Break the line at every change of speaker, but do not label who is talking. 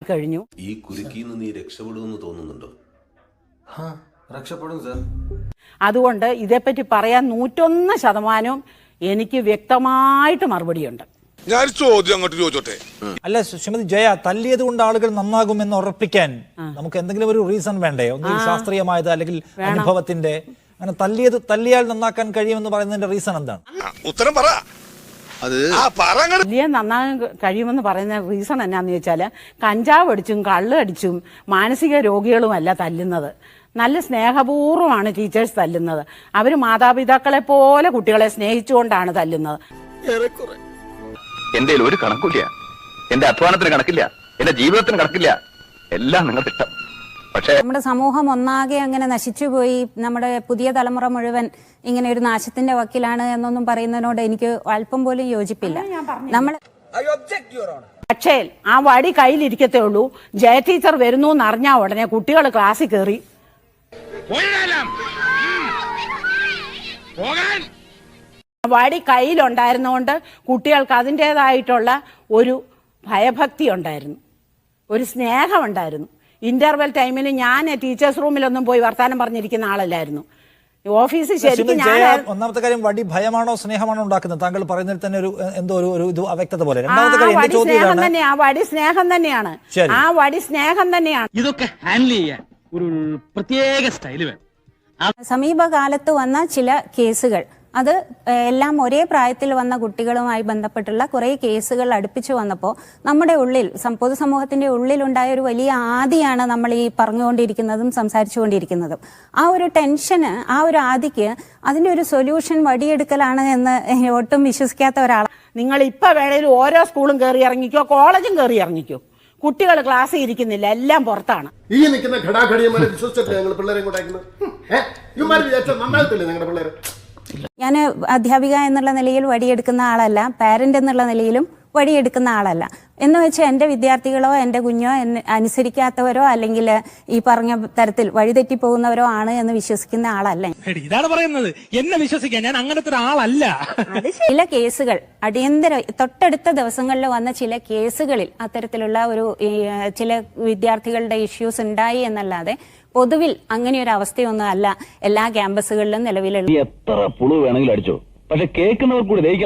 കഴിഞ്ഞു.
ഈ കുരുക്കിന്ന് നീ രക്ഷപ്പെടുമെന്ന് തോന്നുന്നുണ്ടോ?
രക്ഷപ്പെടും സർ.
അതുകൊണ്ട് ഇതേപ്പറ്റി പറയാൻ 101% എനിക്ക് വ്യക്തമായിട്ട് മറുപടിയുണ്ട്.
ഞാൻ ചോദ്യം അങ്ങോട്ട് ചോദിച്ചോട്ടെ.
അല്ല ശ്രീമതി ജയ, തല്ലിയത് കൊണ്ട് ആളുകൾ നന്നാകുമെന്ന് ഉറപ്പിക്കാൻ നമുക്ക് എന്തെങ്കിലും ഒരു റീസൺ വേണ്ടേ? ഒന്നുകിൽ ശാസ്ത്രീയമായത് അല്ലെങ്കിൽ അനുഭവത്തിന്റെ. അങ്ങനെ തല്ലിയാൽ നന്നാക്കാൻ കഴിയുമെന്ന് പറയുന്നതിന്റെ റീസൺ എന്താണ്?
ഉത്തരം പറ.
വലിയ നന്നാകാൻ കഴിയുമെന്ന് പറയുന്ന റീസൺ എന്നാന്ന് ചോദിച്ചാൽ, കഞ്ചാവ് അടിച്ചും കള്ള് അടിച്ചും മാനസിക രോഗികളുമല്ല തല്ലുന്നത്. നല്ല സ്നേഹപൂർവ്വമാണ് ടീച്ചേഴ്സ് തല്ലുന്നത്. അവർ മാതാപിതാക്കളെ പോലെ കുട്ടികളെ സ്നേഹിച്ചുകൊണ്ടാണ് തല്ലുന്നത്.
എന്റെ ഒരു കണക്കില്ല, എന്റെ അധ്വാനത്തിന് കണക്കില്ല, എന്റെ ജീവിതത്തിന് കണക്കില്ല, എല്ലാം നിങ്ങൾ തിട്ടം. പക്ഷേ
നമ്മുടെ സമൂഹം ഒന്നാകെ അങ്ങനെ നശിച്ചുപോയി, നമ്മുടെ പുതിയ തലമുറ മുഴുവൻ ഇങ്ങനെ ഒരു നാശത്തിന്റെ വക്കിലാണ് എന്നൊന്നും പറയുന്നതിനോട് എനിക്ക് അല്പം പോലും യോജിപ്പില്ല.
പക്ഷേ ആ വടി കയ്യിലിരിക്കത്തേ ഉള്ളൂ. ജയ ടീച്ചർ വരുന്നു എന്നറിഞ്ഞാൽ ഉടനെ കുട്ടികൾ ക്ലാസ്സിൽ കയറി. വടി കയ്യിലുണ്ടായിരുന്നുകൊണ്ട് കുട്ടികൾക്ക് അതിൻ്റെതായിട്ടുള്ള ഒരു ഭയഭക്തി ഉണ്ടായിരുന്നു, ഒരു സ്നേഹമുണ്ടായിരുന്നു. ഇന്റർവെൽ ടൈമിന് ഞാൻ ടീച്ചേഴ്സ് റൂമിലൊന്നും പോയി വർത്താനം പറഞ്ഞിരിക്കുന്ന ആളല്ലായിരുന്നു. ഓഫീസിൽ ശരിക്കും
ഒന്നാമത്തെ കാര്യം, വടി ഭയമാണോ സ്നേഹമാണോ ഉണ്ടാക്കുന്നത്? താങ്കൾ പറയുന്നതിൽ തന്നെ ഒരു എന്തോ ഒരു അവ്യക്തത പോലെ. രണ്ടാമത്തെ കാര്യം,
വടി സ്നേഹം തന്നെയാണ്. ആ വടി സ്നേഹം തന്നെയാണ്.
ഇതൊക്കെ ഹാൻഡിൽ ചെയ്യാൻ ഒരു പ്രത്യേക സ്റ്റൈല് വേണം.
സമീപകാലത്ത് വന്ന ചില കേസുകൾ, അത് എല്ലാം ഒരേ പ്രായത്തിൽ വന്ന കുട്ടികളുമായി ബന്ധപ്പെട്ടുള്ള കുറേ കേസുകൾ അടുപ്പിച്ചു വന്നപ്പോൾ നമ്മുടെ ഉള്ളിൽ, പൊതുസമൂഹത്തിന്റെ ഉള്ളിലുണ്ടായ ഒരു വലിയ ആദിയാണ് നമ്മൾ ഈ പറഞ്ഞുകൊണ്ടിരിക്കുന്നതും സംസാരിച്ചുകൊണ്ടിരിക്കുന്നതും. ആ ഒരു ടെൻഷന്, ആ ഒരു ആദിക്ക് അതിന്റെ ഒരു സൊല്യൂഷൻ വടിയെടുക്കലാണ് എന്ന് ഒട്ടും വിശ്വസിക്കാത്ത ഒരാളാണ്.
നിങ്ങൾ ഇപ്പൊ വേണേലും ഓരോ സ്കൂളും കയറി ഇറങ്ങിക്കോ, കോളേജും കയറി ഇറങ്ങിക്കോ. കുട്ടികൾ ക്ലാസ്സിൽ ഇരിക്കുന്നില്ല, എല്ലാം പുറത്താണ്.
ഈ നിൽക്കുന്ന ഘടാഘടിയന്മാരെ വിശ്വസിച്ചിട്ടില്ല ഞങ്ങൾ പിള്ളേരെ കൊണ്ടാക്കുന്നത്. നന്നായിട്ടില്ലേ നിങ്ങളുടെ പിള്ളേരെ?
ഞാൻ അധ്യാപിക എന്നുള്ള നിലയിൽ വടിയെടുക്കുന്ന ആളല്ല, പാരന്റ് എന്നുള്ള നിലയിലും വടിയെടുക്കുന്ന ആളല്ല. എന്ന് വെച്ചാൽ എൻ്റെ വിദ്യാർത്ഥികളോ എൻ്റെ കുഞ്ഞോ എന്നെ അനുസരിക്കാത്തവരോ അല്ലെങ്കിൽ ഈ പറഞ്ഞ തരത്തിൽ വഴിതെറ്റിപ്പോകുന്നവരോ ആണ് എന്ന് വിശ്വസിക്കുന്ന ആളല്ല.
ഇതാണ് പറയുന്നത്, എന്നെ വിശ്വസിക്കാൻ ഞാൻ അങ്ങനത്തെ ഒരാളല്ല.
ചില കേസുകൾ തൊട്ടടുത്ത ദിവസങ്ങളിൽ വന്ന ചില കേസുകളിൽ അത്തരത്തിലുള്ള ഒരു ചില വിദ്യാർത്ഥികളുടെ ഇഷ്യൂസ് ഉണ്ടായി എന്നല്ലാതെ പൊതുവിൽ അങ്ങനെ ഒരു അവസ്ഥയൊന്നും അല്ല എല്ലാ ക്യാമ്പസുകളിലും നിലവിലുള്ള.
എത്ര പുളു വേണമെങ്കിലും അടിച്ചോ, പക്ഷെ കേൾക്കുന്നവർ കൂടി ദഹിക്കണം.